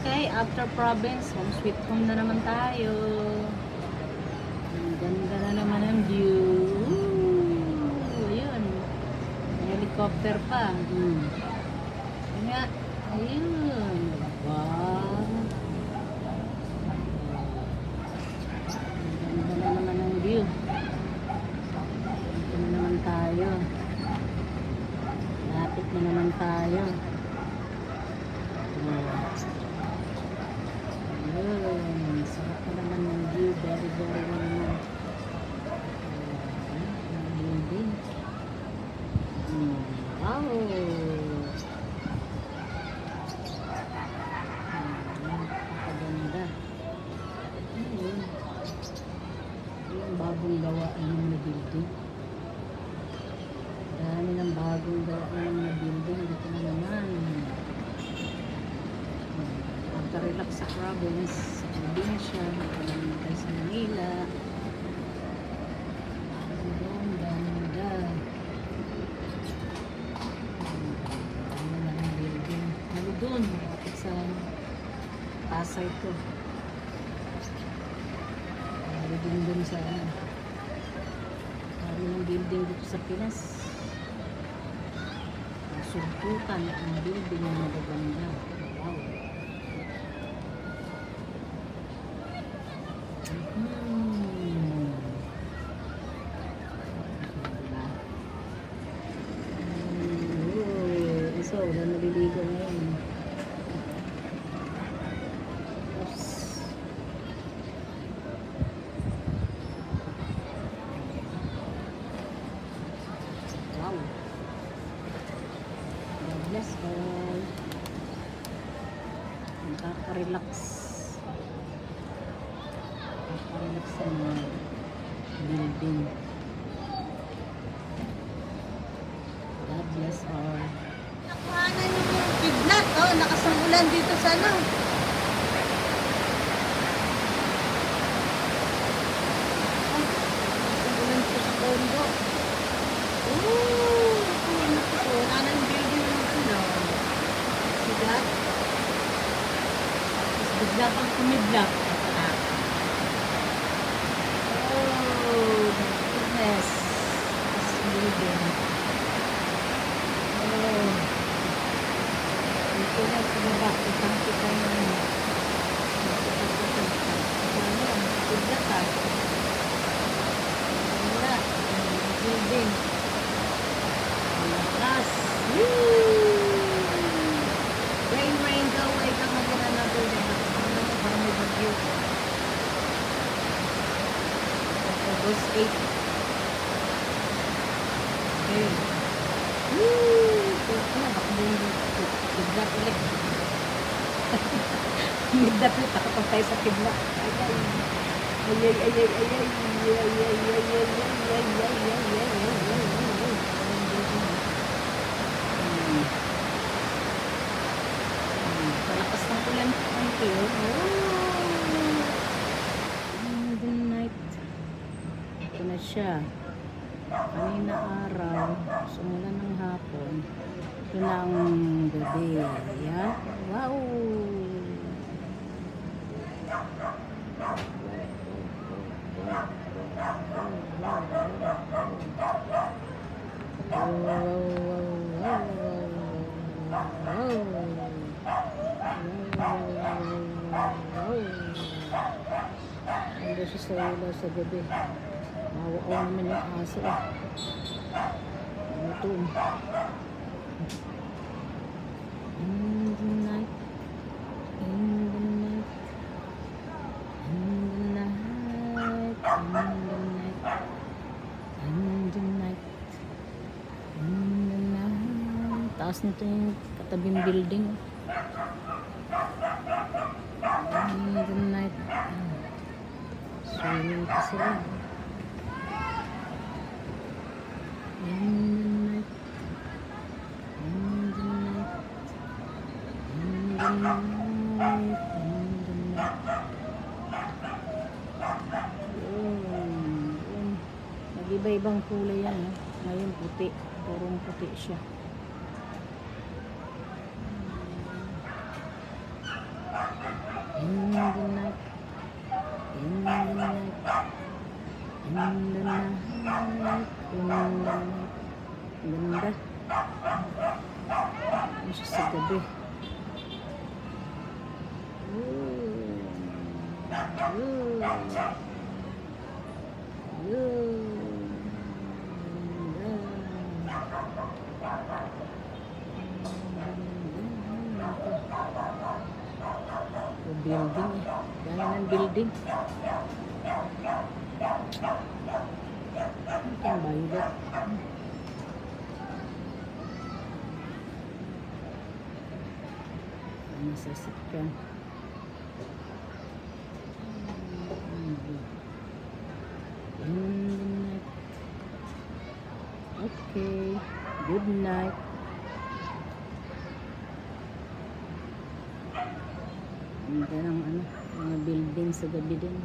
Okay, after province, home sweet home na naman tayo. Ang ganda na naman ang view. Ayun. May helicopter pa. Ayun nga. Ayun. Wow. Ang ganda na naman ang view. Dito na naman tayo. Lapit na naman tayo. Ayun, sarap na naman ng view, very naman. Building. Wow! Napakaganda. Ayun. Yung bagong gawa ng building. Dami ng bagong gawa ng building. Dito na naman. Relax sa province, sa probinsya, tayo sa Manila. Doon, ganda. Ano lang ang building. Ano doon? Bakit sa Pasay to? Ano doon sa ano? Ano ng building dito sa Pinas? Sulputan ang building na magaganda. Wow! So, wala naliligo ngayon. Oops. Wow. God bless all. Nakaka-relax. Nakaka-relax sa mga building. God bless all. Nakuhanan yung kidnap. Oh, nakasambulan dito sa ano. Nakasambulan dito sa condo. Ooh! Nakuhanan ng building ng ano. Kidnap. Bigla pang kumidlap. Oh, goodness. This building. Oh. Dito na sa baba. Kitang-kita na. Bigla ka. Wala. Building. Lakas. Rain, go away. Come again another day. Parang may bagyo. August 8. Okay. Ito na, baka bigla ulit. Bigla ulit. Ako pa tayo sa kidla. Ay. Palakas ng ulan. Thank you. Good night. Ito na siya. Kanina araw, sumula ng hapon, ito na ang gabi. Yeah? Wow! Ando siya sa ulo sa gabi. Mawa naman yung aso. Ito. In the night. In the night. In the night. In the night. In the night. Taas nito yung katabing building. In the night. Swimming pa sila. In the night. In the night. In the night. In the night. Nag-iba-ibang kulay yan. Ngayon puti. Purong puti siya. In the night, in the night. Ganda. Ano siya sa gabi? Ooh. Ooh. Ooh. Building eh. Dami ng building. Ano itong bayot? Ano sa sitcom? Okay. Good night. Ganda ng ano, mga building sa gabi din.